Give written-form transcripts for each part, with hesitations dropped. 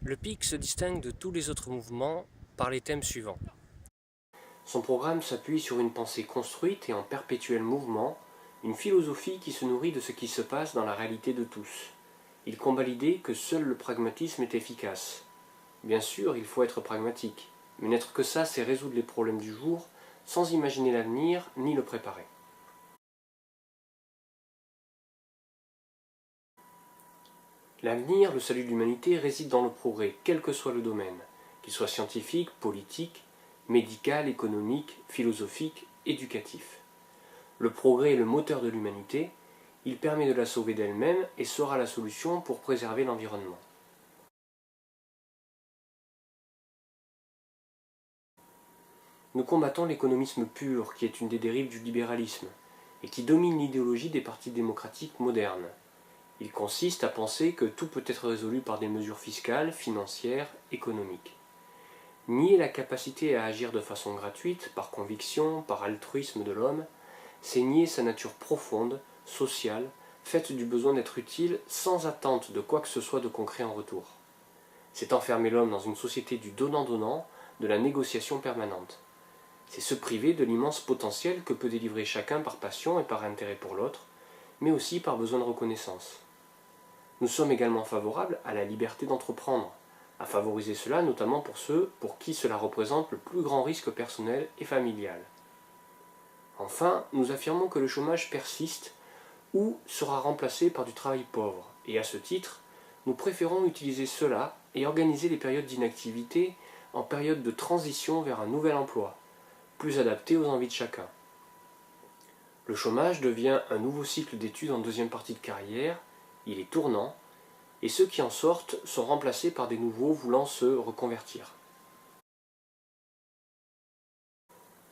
Le PIC se distingue de tous les autres mouvements par les thèmes suivants. Son programme s'appuie sur une pensée construite et en perpétuel mouvement, une philosophie qui se nourrit de ce qui se passe dans la réalité de tous. Il combat l'idée que seul le pragmatisme est efficace. Bien sûr, il faut être pragmatique, mais n'être que ça, c'est résoudre les problèmes du jour sans imaginer l'avenir ni le préparer. L'avenir, le salut de l'humanité, réside dans le progrès, quel que soit le domaine, qu'il soit scientifique, politique, médical, économique, philosophique, éducatif. Le progrès est le moteur de l'humanité, il permet de la sauver d'elle-même et sera la solution pour préserver l'environnement. Nous combattons l'économisme pur, qui est une des dérives du libéralisme, et qui domine l'idéologie des partis démocratiques modernes. Il consiste à penser que tout peut être résolu par des mesures fiscales, financières, économiques. Nier la capacité à agir de façon gratuite, par conviction, par altruisme de l'homme, c'est nier sa nature profonde, sociale, faite du besoin d'être utile sans attente de quoi que ce soit de concret en retour. C'est enfermer l'homme dans une société du donnant-donnant, de la négociation permanente. C'est se priver de l'immense potentiel que peut délivrer chacun par passion et par intérêt pour l'autre, mais aussi par besoin de reconnaissance. Nous sommes également favorables à la liberté d'entreprendre, à favoriser cela notamment pour ceux pour qui cela représente le plus grand risque personnel et familial. Enfin, nous affirmons que le chômage persiste ou sera remplacé par du travail pauvre, et à ce titre, nous préférons utiliser cela et organiser les périodes d'inactivité en période de transition vers un nouvel emploi, plus adapté aux envies de chacun. Le chômage devient un nouveau cycle d'études en deuxième partie de carrière, il est tournant, et ceux qui en sortent sont remplacés par des nouveaux voulant se reconvertir.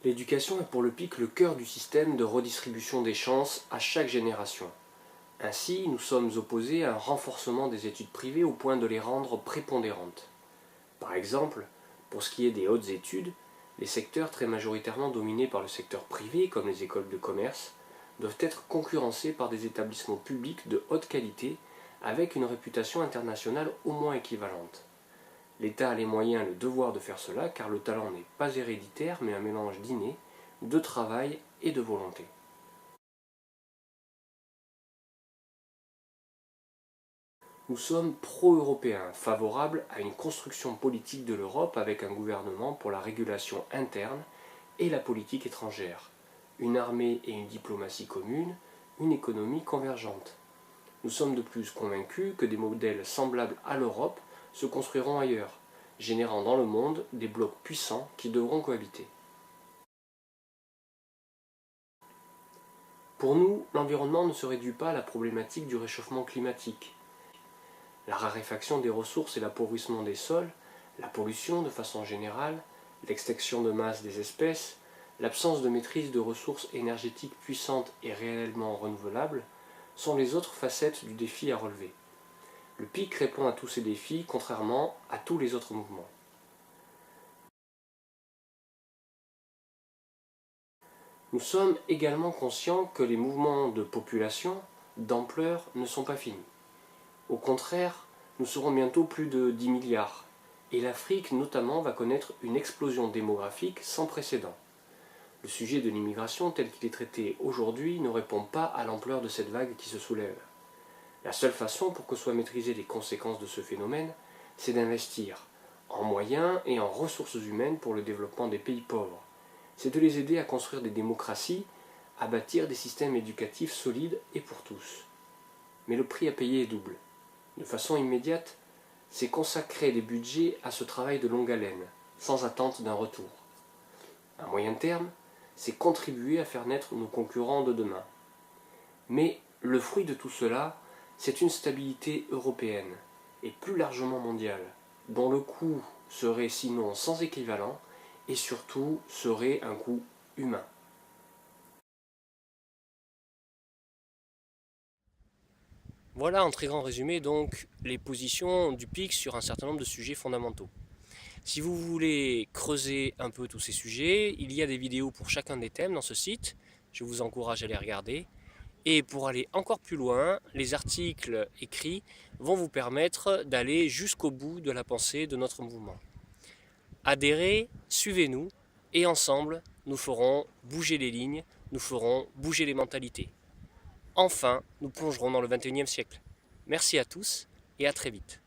L'éducation est pour le PIC le cœur du système de redistribution des chances à chaque génération. Ainsi, nous sommes opposés à un renforcement des études privées au point de les rendre prépondérantes. Par exemple, pour ce qui est des hautes études, les secteurs très majoritairement dominés par le secteur privé, comme les écoles de commerce, doivent être concurrencés par des établissements publics de haute qualité avec une réputation internationale au moins équivalente. L'État a les moyens et le devoir de faire cela car le talent n'est pas héréditaire mais un mélange d'inné, de travail et de volonté. Nous sommes pro-européens, favorables à une construction politique de l'Europe avec un gouvernement pour la régulation interne et la politique étrangère, une armée et une diplomatie commune, une économie convergente. Nous sommes de plus convaincus que des modèles semblables à l'Europe se construiront ailleurs, générant dans le monde des blocs puissants qui devront cohabiter. Pour nous, l'environnement ne se réduit pas à la problématique du réchauffement climatique. La raréfaction des ressources et l'appauvrissement des sols, la pollution de façon générale, l'extinction de masse des espèces, l'absence de maîtrise de ressources énergétiques puissantes et réellement renouvelables sont les autres facettes du défi à relever. Le PIC répond à tous ces défis, contrairement à tous les autres mouvements. Nous sommes également conscients que les mouvements de population, d'ampleur, ne sont pas finis. Au contraire, nous serons bientôt plus de 10 milliards, et l'Afrique notamment va connaître une explosion démographique sans précédent. Le sujet de l'immigration tel qu'il est traité aujourd'hui ne répond pas à l'ampleur de cette vague qui se soulève. La seule façon pour que soient maîtrisées les conséquences de ce phénomène, c'est d'investir en moyens et en ressources humaines pour le développement des pays pauvres. C'est de les aider à construire des démocraties, à bâtir des systèmes éducatifs solides et pour tous. Mais le prix à payer est double. De façon immédiate, c'est consacrer des budgets à ce travail de longue haleine, sans attente d'un retour. À moyen terme, c'est contribuer à faire naître nos concurrents de demain. Mais le fruit de tout cela, c'est une stabilité européenne, et plus largement mondiale, dont le coût serait sinon sans équivalent, et surtout serait un coût humain. Voilà en très grand résumé donc les positions du PIC sur un certain nombre de sujets fondamentaux. Si vous voulez creuser un peu tous ces sujets, il y a des vidéos pour chacun des thèmes dans ce site, je vous encourage à les regarder. Et pour aller encore plus loin, les articles écrits vont vous permettre d'aller jusqu'au bout de la pensée de notre mouvement. Adhérez, suivez-nous, et ensemble, nous ferons bouger les lignes, nous ferons bouger les mentalités. Enfin, nous plongerons dans le XXIe siècle. Merci à tous et à très vite.